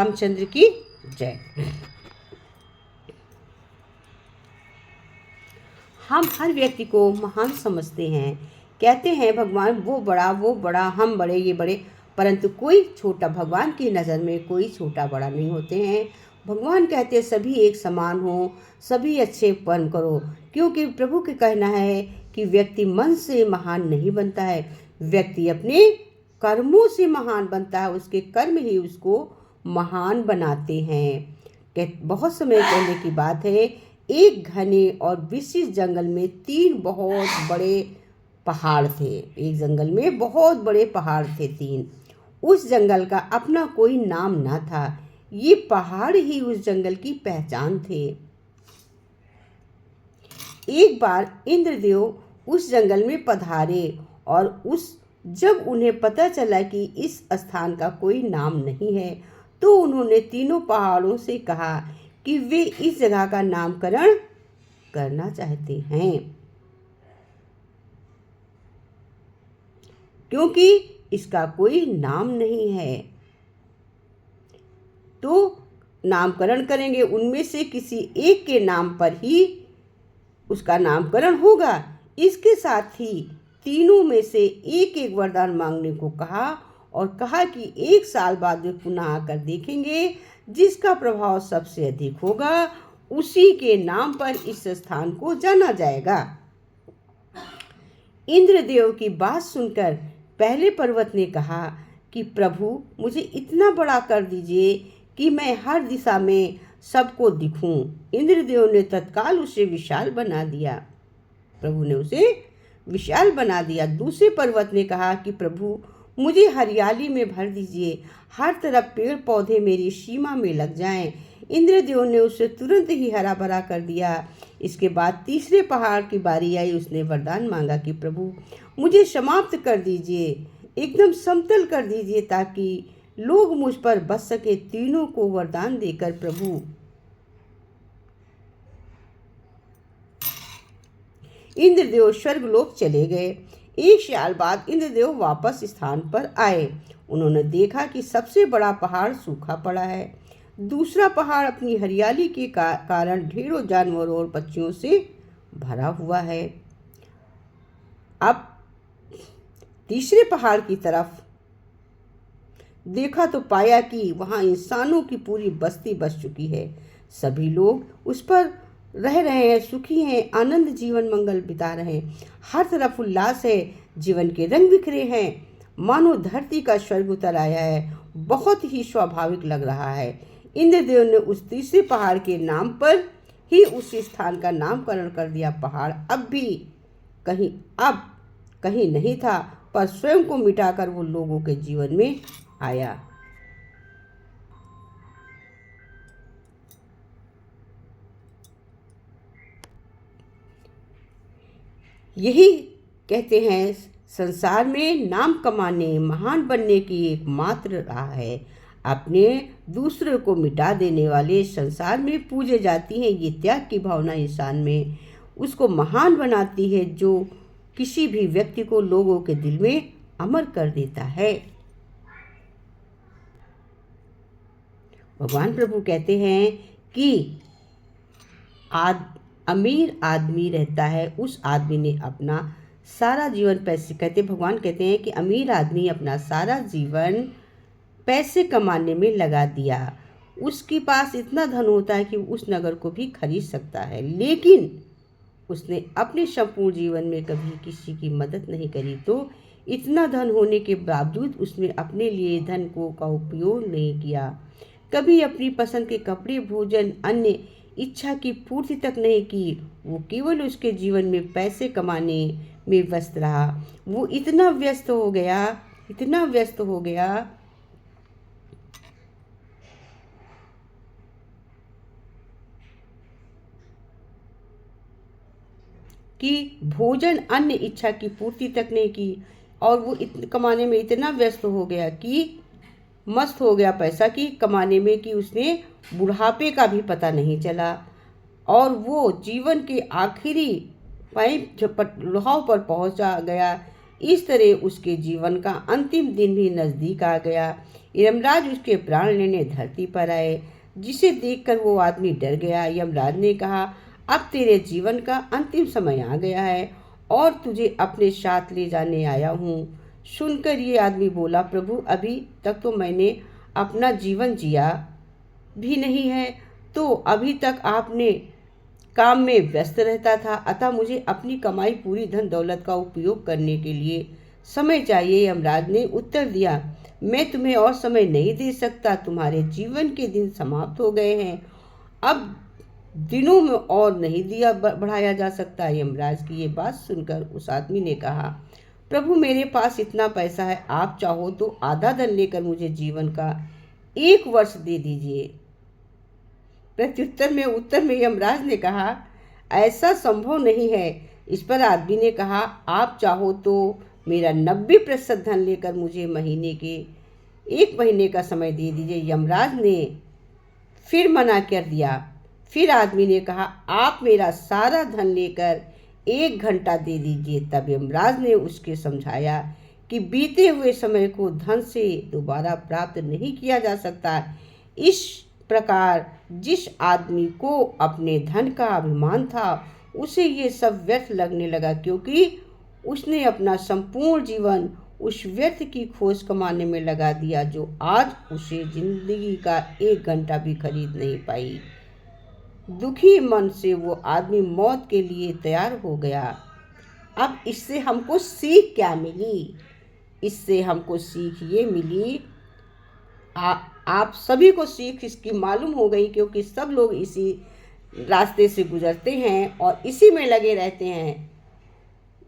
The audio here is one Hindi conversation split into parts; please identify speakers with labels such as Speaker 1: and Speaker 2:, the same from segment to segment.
Speaker 1: रामचंद्र की जय। हम हर व्यक्ति को महान समझते हैं, कहते हैं भगवान वो बड़ा, हम बड़े, ये बड़े, परंतु कोई छोटा भगवान की नज़र में कोई छोटा बड़ा नहीं होते हैं। भगवान कहते हैं सभी एक समान हो, सभी अच्छे कर्म करो, क्योंकि प्रभु का कहना है कि व्यक्ति मन से महान नहीं बनता है, व्यक्ति अपने कर्मों से महान बनता है, उसके कर्म ही उसको महान बनाते हैं। बहुत समय पहले की बात है, एक घने और विशिष्ट जंगल में 3 बहुत बड़े पहाड़ थे। एक जंगल में बहुत बड़े पहाड़ थे 3। उस जंगल का अपना कोई नाम ना था, ये पहाड़ ही उस जंगल की पहचान थे। एक बार इंद्रदेव उस जंगल में पधारे और जब उन्हें पता चला कि इस स्थान का कोई नाम नहीं है, तो उन्होंने तीनों पहाड़ों से कहा कि वे इस जगह का नामकरण करना चाहते हैं, क्योंकि इसका कोई नाम नहीं है। तो नामकरण करेंगे, उनमें से किसी एक के नाम पर ही उसका नामकरण होगा। इसके साथ ही तीनों में से एक एक वरदान मांगने को कहा और कहा कि 1 साल बाद वे पुनः आकर देखेंगे, जिसका प्रभाव सबसे अधिक होगा उसी के नाम पर इस स्थान को जाना जाएगा। इंद्रदेव की बात सुनकर पहले पर्वत ने कहा कि प्रभु मुझे इतना बड़ा कर दीजिए कि मैं हर दिशा में सबको दिखूं। इंद्रदेव ने तत्काल उसे विशाल बना दिया। प्रभु ने उसे विशाल बना दिया। दूसरे पर्वत ने कहा कि प्रभु मुझे हरियाली में भर दीजिए, हर तरफ पेड़ पौधे मेरी सीमा में लग जाएं। इंद्रदेव ने उसे तुरंत ही हरा भरा कर दिया। इसके बाद तीसरे पहाड़ की बारी आई। उसने वरदान मांगा कि प्रभु मुझे समाप्त कर दीजिए, एकदम समतल कर दीजिए ताकि लोग मुझ पर बच सके। तीनों को वरदान देकर प्रभु इंद्रदेव स्वर्गलोक चले गए। 1 साल बाद इंद्रदेव वापस स्थान पर आए। उन्होंने देखा कि सबसे बड़ा पहाड़ सूखा पड़ा है, दूसरा पहाड़ अपनी हरियाली के कारण ढेरों जानवरों और पक्षियों से भरा हुआ है। अब तीसरे पहाड़ की तरफ देखा तो पाया कि वहां इंसानों की पूरी बस्ती बस चुकी है। सभी लोग उस पर रह रहे हैं, सुखी हैं, आनंद जीवन मंगल बिता रहे हैं। हर तरफ उल्लास है, जीवन के रंग बिखरे हैं, मानो धरती का स्वर्ग उतर आया है। बहुत ही स्वाभाविक लग रहा है। इंद्रदेव ने उस तीसरे पहाड़ के नाम पर ही उस स्थान का नामकरण कर दिया। पहाड़ अब कहीं नहीं था, पर स्वयं को मिटाकर वो लोगों के जीवन में आया। यही कहते हैं संसार में नाम कमाने, महान बनने की एकमात्र राह है। अपने दूसरे को मिटा देने वाले संसार में पूजे जाती हैं। ये त्याग की भावना इंसान में उसको महान बनाती है, जो किसी भी व्यक्ति को लोगों के दिल में अमर कर देता है। भगवान प्रभु कहते हैं कि अमीर आदमी रहता है, उस आदमी ने अपना सारा जीवन भगवान कहते हैं कि अमीर आदमी अपना सारा जीवन पैसे कमाने में लगा दिया। उसके पास इतना धन होता है कि उस नगर को भी खरीद सकता है, लेकिन उसने अपने संपूर्ण जीवन में कभी किसी की मदद नहीं करी। तो इतना धन होने के बावजूद उसने अपने लिए धन का उपयोग नहीं किया, कभी अपनी पसंद के कपड़े, भोजन, अन्य इच्छा की पूर्ति तक नहीं की। वो केवल उसके जीवन में पैसे कमाने में व्यस्त रहा। वो इतना व्यस्त हो गया कि भोजन, अन्य इच्छा की पूर्ति तक नहीं की, और वो कमाने में इतना व्यस्त हो गया कि मस्त हो गया पैसा की कमाने में कि उसने बुढ़ापे का भी पता नहीं चला, और वो जीवन के आखिरी लोहाव पर पहुंचा गया। इस तरह उसके जीवन का अंतिम दिन भी नजदीक आ गया। यमराज उसके प्राण लेने धरती पर आए, जिसे देखकर वो आदमी डर गया। यमराज ने कहा, अब तेरे जीवन का अंतिम समय आ गया है और तुझे अपने साथ ले जाने आया हूँ। सुनकर ये आदमी बोला, प्रभु अभी तक तो मैंने अपना जीवन जिया भी नहीं है, तो अभी तक आपने काम में व्यस्त रहता था, अतः मुझे अपनी कमाई पूरी धन दौलत का उपयोग करने के लिए समय चाहिए। यमराज ने उत्तर दिया, मैं तुम्हें और समय नहीं दे सकता, तुम्हारे जीवन के दिन समाप्त हो गए हैं, अब दिनों में और नहीं दिया बढ़ाया जा सकता। यमराज की ये बात सुनकर उस आदमी ने कहा, प्रभु मेरे पास इतना पैसा है, आप चाहो तो आधा धन लेकर मुझे जीवन का 1 वर्ष दे दीजिए। प्रत्युत्तर में उत्तर में यमराज ने कहा, ऐसा संभव नहीं है। इस पर आदमी ने कहा, आप चाहो तो मेरा 90% धन लेकर मुझे 1 महीने का समय दे दीजिए। यमराज ने फिर मना कर दिया। फिर आदमी ने कहा, आप मेरा सारा धन लेकर 1 घंटा दे दीजिए। तब यमराज ने उसके समझाया कि बीते हुए समय को धन से दोबारा प्राप्त नहीं किया जा सकता। इस प्रकार जिस आदमी को अपने धन का अभिमान था, उसे ये सब व्यर्थ लगने लगा, क्योंकि उसने अपना संपूर्ण जीवन उस व्यर्थ की खोज कमाने में लगा दिया, जो आज उसे जिंदगी का 1 घंटा भी खरीद नहीं पाई। दुखी मन से वो आदमी मौत के लिए तैयार हो गया। अब इससे हमको सीख क्या मिली? इससे हमको सीख ये मिली, आप सभी को सीख इसकी मालूम हो गई, क्योंकि सब लोग इसी रास्ते से गुजरते हैं और इसी में लगे रहते हैं,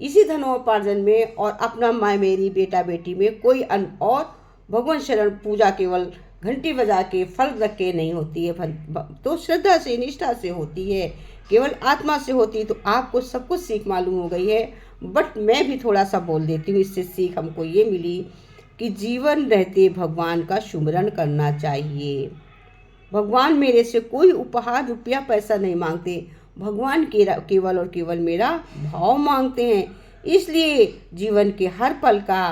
Speaker 1: इसी धनोपार्जन में, और अपना माँ मेरी बेटा बेटी में कोई और भगवान शरण पूजा केवल घंटी बजा के फल रख के नहीं होती है, तो श्रद्धा से निष्ठा से होती है, केवल आत्मा से होती है। तो आपको सब कुछ सीख मालूम हो गई है, बट मैं भी थोड़ा सा बोल देती हूँ। इससे सीख हमको ये मिली कि जीवन रहते भगवान का सुमिरन करना चाहिए। भगवान मेरे से कोई उपहार रुपया पैसा नहीं मांगते, भगवान केवल और केवल मेरा भाव मांगते हैं। इसलिए जीवन के हर पल का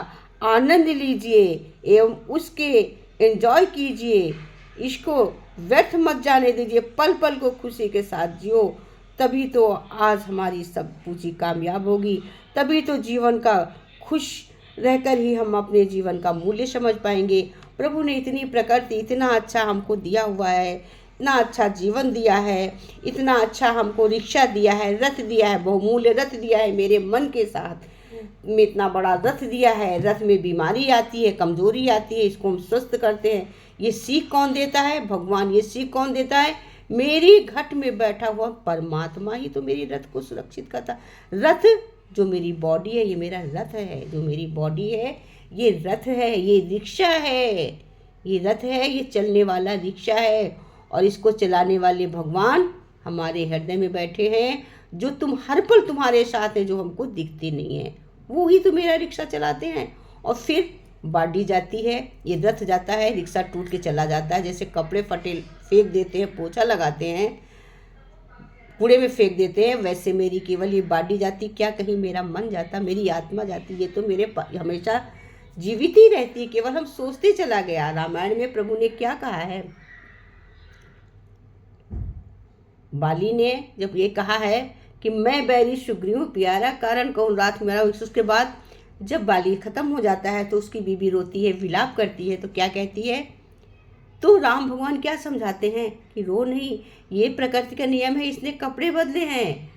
Speaker 1: आनंद लीजिए एवं उसके एंजॉय कीजिए, इसको व्यर्थ मत जाने दीजिए, पल पल को खुशी के साथ जियो, तभी तो आज हमारी सब पूंजी कामयाब होगी, तभी तो जीवन का खुश रहकर ही हम अपने जीवन का मूल्य समझ पाएंगे। प्रभु ने इतनी प्रकृति, इतना अच्छा हमको दिया हुआ है, इतना अच्छा जीवन दिया है, इतना अच्छा हमको रिक्शा दिया है, रथ दिया है, बहुमूल्य रथ दिया है, मेरे मन के साथ में इतना बड़ा रथ दिया है। रथ में बीमारी आती है, कमजोरी आती है, इसको हम स्वस्थ करते हैं। ये सीख कौन देता है? भगवान। ये सीख कौन देता है? मेरी घट में बैठा हुआ परमात्मा ही तो मेरी रथ को सुरक्षित करता। रथ जो मेरी बॉडी है, ये मेरा रथ है। जो मेरी बॉडी है ये रथ है, ये रिक्शा है, ये रथ है, ये चलने वाला रिक्शा है, और इसको चलाने वाले भगवान हमारे हृदय में बैठे हैं, जो हर पल तुम्हारे साथ है, जो हमको दिखते नहीं है, वो ही तो मेरा रिक्शा चलाते हैं। और फिर बाडी जाती है, ये रथ जाता है, रिक्शा टूट के चला जाता है। जैसे कपड़े फटे फेंक देते हैं, पोछा लगाते हैं, कूड़े में फेंक देते हैं, वैसे मेरी केवल ये बाडी जाती, क्या कहीं मेरा मन जाता, मेरी आत्मा जाती, ये तो मेरे हमेशा जीवित ही रहती है, केवल हम सोचते चला गया। रामायण में प्रभु ने क्या कहा है? बाली ने जब ये कहा है कि मैं बैरी सुग्रीव प्यारा, कारण कहूँ रात मेरा, उसके बाद जब बाली खत्म हो जाता है तो उसकी बीबी रोती है, विलाप करती है, तो क्या कहती है? तो राम भगवान क्या समझाते हैं कि रो नहीं, ये प्रकृति का नियम है, इसने कपड़े बदले हैं,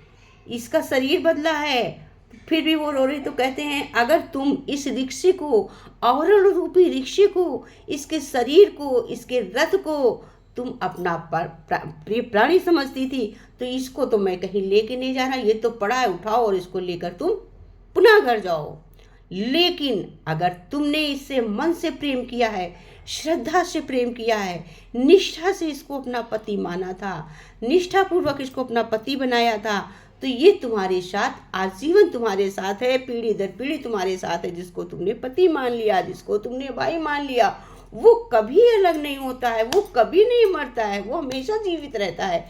Speaker 1: इसका शरीर बदला है, फिर भी वो रो रही। तो कहते हैं अगर तुम इस रिक्शे को, आवरण रूपी रिक्शे को, इसके शरीर को, इसके रथ को तुम अपना प्रिय प्राणी समझती थी, तो इसको तो मैं कहीं लेके नहीं जा रहा, ये तो पड़ा है, उठाओ और इसको लेकर तुम पुनः घर जाओ। लेकिन अगर तुमने इससे मन से प्रेम किया है, श्रद्धा से प्रेम किया है, निष्ठा से इसको अपना पति माना था, निष्ठापूर्वक इसको अपना पति बनाया था, तो ये तुम्हारे साथ आजीवन तुम्हारे साथ है, पीढ़ी दर पीढ़ी तुम्हारे साथ है। जिसको तुमने पति मान लिया, जिसको तुमने भाई मान लिया, वो कभी अलग नहीं होता है, वो कभी नहीं मरता है, वो हमेशा जीवित रहता है।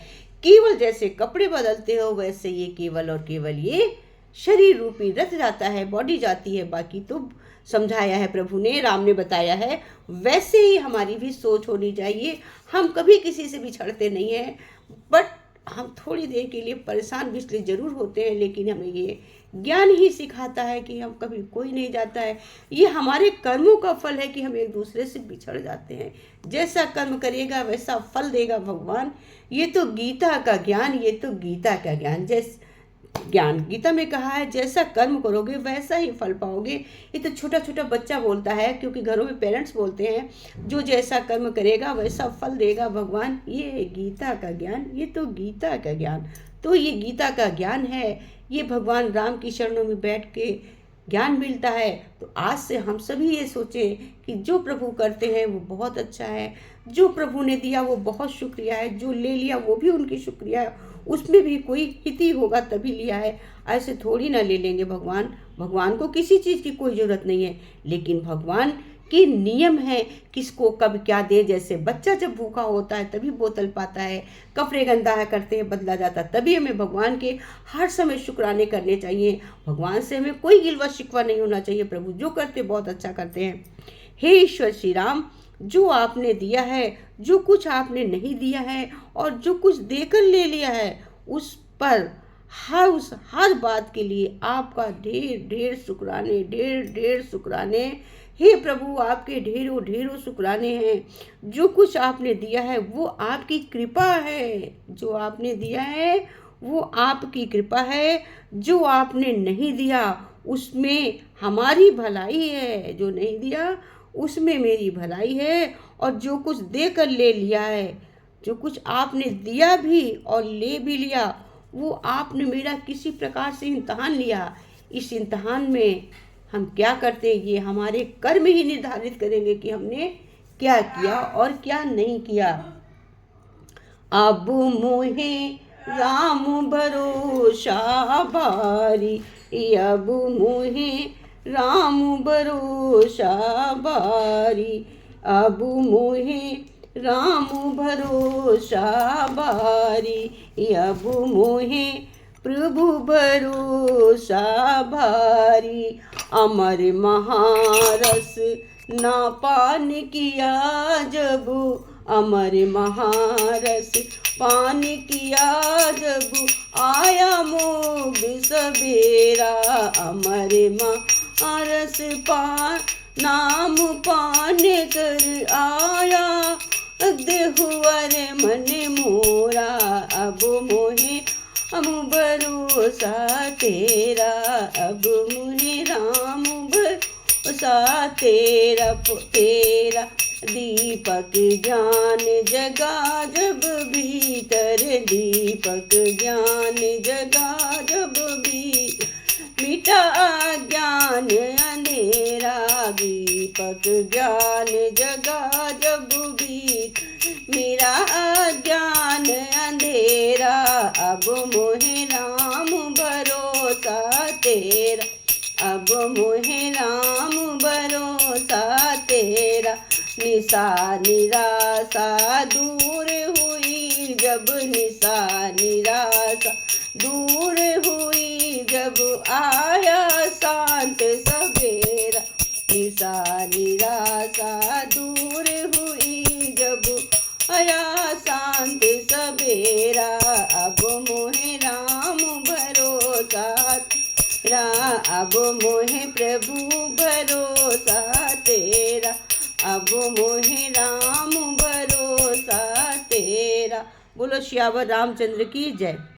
Speaker 1: केवल जैसे कपड़े बदलते हो, वैसे ये केवल और केवल ये शरीर रूपी रथ जाता है, बॉडी जाती है, बाकी तो समझाया है प्रभु ने, राम ने बताया है। वैसे ही हमारी भी सोच होनी चाहिए। हम कभी किसी से बिछड़ते नहीं हैं, बट हम थोड़ी देर के लिए परेशान भी इसलिए ज़रूर होते हैं, लेकिन हमें ये ज्ञान ही सिखाता है कि हम कभी कोई नहीं जाता है। ये हमारे कर्मों का फल है कि हम एक दूसरे से बिछड़ जाते हैं। जैसा कर्म करेगा वैसा फल देगा भगवान। ये तो गीता का ज्ञान, ये तो गीता का ज्ञान। ज्ञान गीता में कहा है, जैसा कर्म करोगे वैसा ही फल पाओगे। ये तो छोटा छोटा बच्चा बोलता है, क्योंकि घरों में पेरेंट्स बोलते हैं जो जैसा कर्म करेगा वैसा फल देगा भगवान। ये है गीता का ज्ञान, ये तो गीता का ज्ञान। तो ये गीता का ज्ञान है, ये भगवान राम की शरणों में बैठ के ज्ञान मिलता है। तो आज से हम सभी ये सोचें कि जो प्रभु करते हैं वो बहुत अच्छा है, जो प्रभु ने दिया वो बहुत शुक्रिया है, जो ले लिया वो भी उनकी शुक्रिया है, उसमें भी कोई हित ही होगा तभी लिया है। ऐसे थोड़ी ना ले लेंगे भगवान को किसी चीज़ की कोई ज़रूरत नहीं है, लेकिन भगवान की नियम है किसको कब क्या दे। जैसे बच्चा जब भूखा होता है तभी बोतल पाता है, कपड़े गंदा है करते हैं बदला जाता, तभी हमें भगवान के हर समय शुक्राने करने चाहिए। भगवान से हमें कोई गिलवा शिकवा नहीं होना चाहिए। प्रभु जो करते बहुत अच्छा करते हैं। हे ईश्वर श्री राम, जो आपने दिया है, जो कुछ आपने नहीं दिया है और जो कुछ देकर ले लिया है, उस पर हर बात के लिए आपका ढेर ढेर शुक्राने, ढेर ढेर शुक्राने। हे प्रभु, आपके ढेरों ढेरों शुक्राने हैं। जो कुछ आपने दिया है वो आपकी कृपा है, जो आपने दिया है वो आपकी कृपा है। जो आपने नहीं दिया उसमें हमारी भलाई है, जो नहीं दिया उसमें मेरी भलाई है। और जो कुछ देकर ले लिया है, जो कुछ आपने दिया भी और ले भी लिया, वो आपने मेरा किसी प्रकार से इम्तहान लिया। इस इम्तहान में हम क्या करते हैं ये हमारे कर्म ही निर्धारित करेंगे कि हमने क्या किया और क्या नहीं किया। अब मोहे राम भरोसा भारी, अब मोहे राम भरोसा भारी, अब मोहे राम भरोसा भारी, अब मोहे प्रभु भरोसा भारी। अमर महारस ना पान किया जब, अमर महारस पान किया जब, आया मोग सवेरा। अमर महारस नाम पान कर आया, देहुअर मन मोरा। अब मोहे हम भरोसा तेरा, अब मुझे राम भरोसा तेरा। तेरा दीपक ज्ञान जगा जब भीतर, दीपक ज्ञान जगा जब भी, मिटा ज्ञान अंधेरा। दीपक ज्ञान जगा जब भी, मेरा ज्ञान अंधेरा। अब मोहे राम भरोसा तेरा, अब मोहे राम भरोसा तेरा। निशा निराशा दूर हुई जब, निशा निराशा दूर हुई जब, आया शांत सवेरा। निशा निराशा दूर हुई जब, आया शांत सवेरा। अब मोहे राम भरोसा तेरा, अब मोहे प्रभु भरोसा तेरा, अब मोहे राम भरोसा तेरा। बोलो श्यावर रामचंद्र की जय।